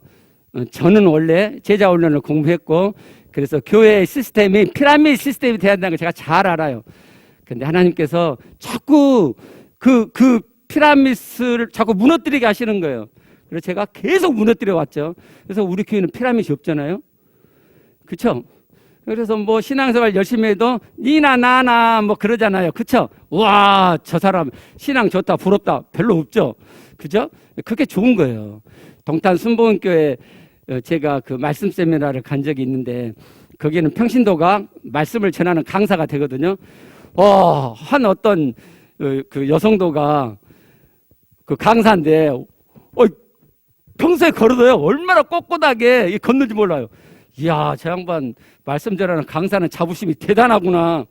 Speaker 1: 저는 원래 제자 훈련을 공부했고, 그래서 교회의 시스템이 피라미드 시스템이 돼야 한다는 걸 제가 잘 알아요. 근데 하나님께서 자꾸 그 피라미드를 자꾸 무너뜨리게 하시는 거예요. 그래서 제가 계속 무너뜨려 왔죠. 그래서 우리 교회는 피라미드이 없잖아요. 그렇죠? 그래서 뭐 신앙생활 열심히 해도 니나 나나 뭐 그러잖아요. 그렇죠? 와, 저 사람 신앙 좋다, 부럽다, 별로 없죠. 그죠? 그게 좋은 거예요. 동탄 순복음교회 제가 그 말씀 세미나를 간 적이 있는데, 거기는 평신도가 말씀을 전하는 강사가 되거든요. 한 어떤 그 여성도가 그 강사인데, 평소에 걸어도요, 얼마나 꼿꼿하게 걷는지 몰라요. 이야, 저 양반 말씀 전하는 강사는 자부심이 대단하구나.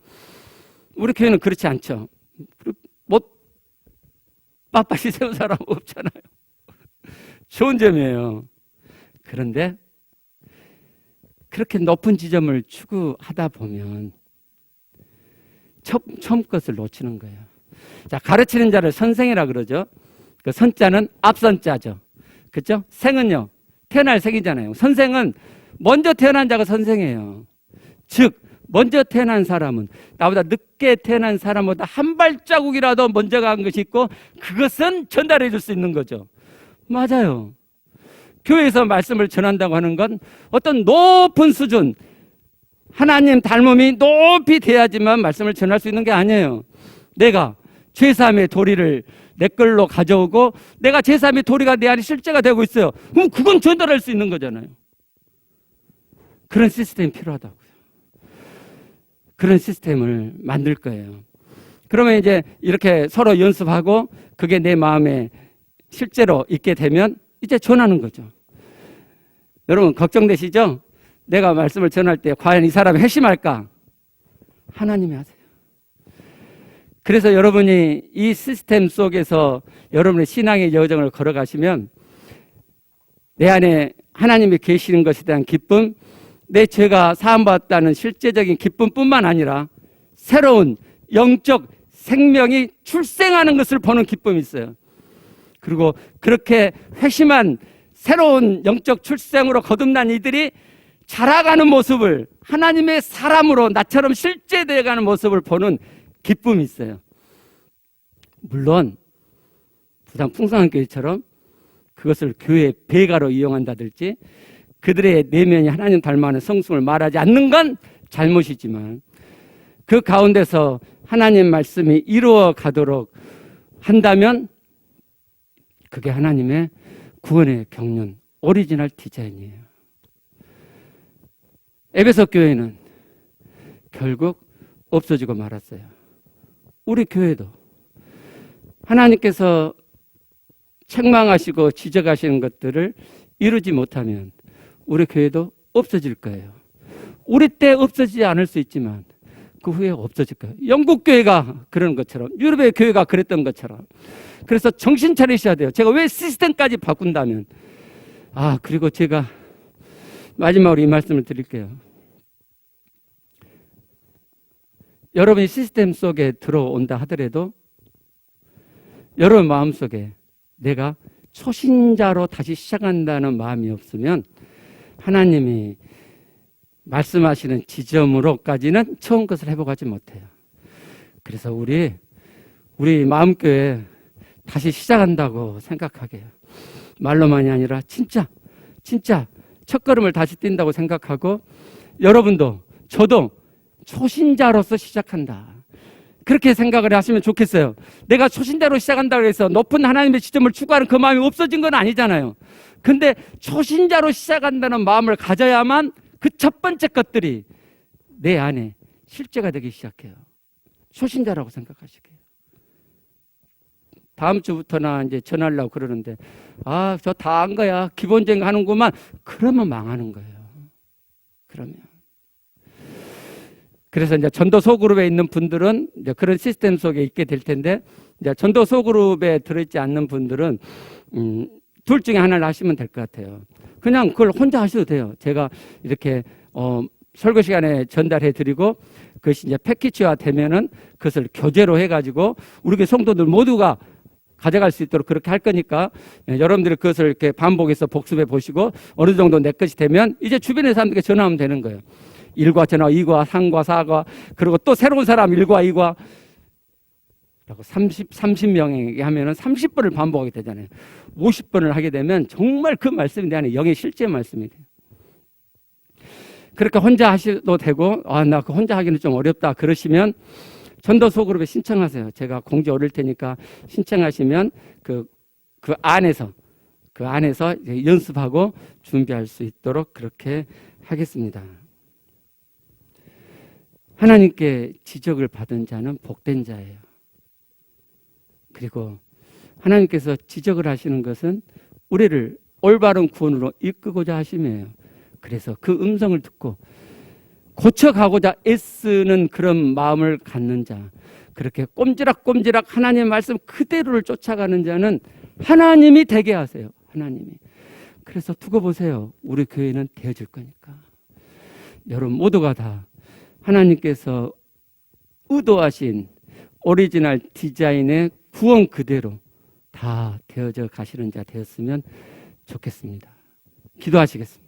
Speaker 1: 우리 교회는 그렇지 않죠. 뭐 빳빳이 세운 사람 없잖아요. 좋은 점이에요. 그런데 그렇게 높은 지점을 추구하다 보면 처음 것을 놓치는 거예요. 자, 가르치는 자를 선생이라 그러죠. 그 선자는 앞선 자죠. 그렇죠? 생은요, 태어날 생이잖아요. 선생은 먼저 태어난 자가 선생이에요. 즉 먼저 태어난 사람은 나보다 늦게 태어난 사람보다 한 발자국이라도 먼저 간 것이 있고, 그것은 전달해 줄 수 있는 거죠. 맞아요. 교회에서 말씀을 전한다고 하는 건 어떤 높은 수준, 하나님 닮음이 높이 돼야지만 말씀을 전할 수 있는 게 아니에요. 내가 죄사함의 도리를 내 걸로 가져오고, 내가 죄사함의 도리가 내 안에 실제가 되고 있어요. 그럼 그건 전달할 수 있는 거잖아요. 그런 시스템이 필요하다고요. 그런 시스템을 만들 거예요. 그러면 이제 이렇게 서로 연습하고 그게 내 마음에 실제로 있게 되면 이제 전하는 거죠. 여러분 걱정되시죠? 내가 말씀을 전할 때 과연 이 사람이 회심할까? 하나님이 하세요. 그래서 여러분이 이 시스템 속에서 여러분의 신앙의 여정을 걸어가시면 내 안에 하나님이 계시는 것에 대한 기쁨, 내 죄가 사함받았다는 실제적인 기쁨뿐만 아니라 새로운 영적 생명이 출생하는 것을 보는 기쁨이 있어요. 그리고 그렇게 회심한 새로운 영적 출생으로 거듭난 이들이 자라가는 모습을, 하나님의 사람으로 나처럼 실제되어가는 모습을 보는 기쁨이 있어요. 물론 부산 풍성한 교회처럼 그것을 교회의 배가로 이용한다든지 그들의 내면이 하나님 닮아가는 성품을 말하지 않는 건 잘못이지만, 그 가운데서 하나님 말씀이 이루어 가도록 한다면 그게 하나님의 구원의 경륜, 오리지널 디자인이에요. 에베소 교회는 결국 없어지고 말았어요. 우리 교회도 하나님께서 책망하시고 지적하시는 것들을 이루지 못하면 우리 교회도 없어질 거예요. 우리 때 없어지지 않을 수 있지만 그 후에 없어질 거예요. 영국 교회가 그런 것처럼, 유럽의 교회가 그랬던 것처럼. 그래서 정신 차리셔야 돼요. 제가 왜 시스템까지 바꾼다면. 그리고 제가 마지막으로 이 말씀을 드릴게요. 여러분이 시스템 속에 들어온다 하더라도 여러분 마음속에 내가 초신자로 다시 시작한다는 마음이 없으면 하나님이 말씀하시는 지점으로까지는 처음 것을 회복하지 못해요. 그래서 우리 마음교회 다시 시작한다고 생각하게요. 말로만이 아니라 진짜 첫걸음을 다시 뛴다고 생각하고, 여러분도 저도 초신자로서 시작한다, 그렇게 생각을 하시면 좋겠어요. 내가 초신자로 시작한다고 해서 높은 하나님의 지점을 추구하는 그 마음이 없어진 건 아니잖아요. 근데 초신자로 시작한다는 마음을 가져야만 그 첫 번째 것들이 내 안에 실제가 되기 시작해요. 초신자라고 생각하시게요. 다음 주부터나 이제 전하려고 그러는데, 저 다 한 거야, 기본적인 거 하는구만, 그러면 망하는 거예요. 그래서 이제 전도 소그룹에 있는 분들은 이제 그런 시스템 속에 있게 될 텐데, 이제 전도 소그룹에 들어있지 않는 분들은 둘 중에 하나를 하시면 될 것 같아요. 그냥 그걸 혼자 하셔도 돼요. 제가 이렇게 설교 시간에 전달해 드리고, 그것이 이제 패키지화 되면은 그것을 교재로 해가지고 우리 교회 성도들 모두가 가져갈 수 있도록 그렇게 할 거니까, 여러분들이 그것을 이렇게 반복해서 복습해 보시고 어느 정도 내 것이 되면 이제 주변의 사람들에게 전하면 되는 거예요. 1과 전하, 2과, 3과, 4과, 그리고 또 새로운 사람 1과, 2과 라고 30명에게 하면은 30번을 반복하게 되잖아요. 50번을 하게 되면 정말 그 말씀이 내 안에 영의 실제 말씀이 돼요. 그렇게 혼자 하셔도 되고, 나 그 혼자 하기는 좀 어렵다 그러시면 전도 소그룹에 신청하세요. 제가 공지 올릴 테니까 신청하시면 그 안에서 연습하고 준비할 수 있도록 그렇게 하겠습니다. 하나님께 지적을 받은 자는 복된 자예요. 그리고 하나님께서 지적을 하시는 것은 우리를 올바른 구원으로 이끌고자 하심이에요. 그래서 그 음성을 듣고 고쳐가고자 애쓰는 그런 마음을 갖는 자, 그렇게 꼼지락꼼지락 하나님의 말씀 그대로를 쫓아가는 자는 하나님이 되게 하세요. 하나님이. 그래서 두고 보세요. 우리 교회는 되어질 거니까. 여러분 모두가 다 하나님께서 의도하신 오리지널 디자인의 구원 그대로 다 되어져 가시는 자 되었으면 좋겠습니다. 기도하시겠습니다.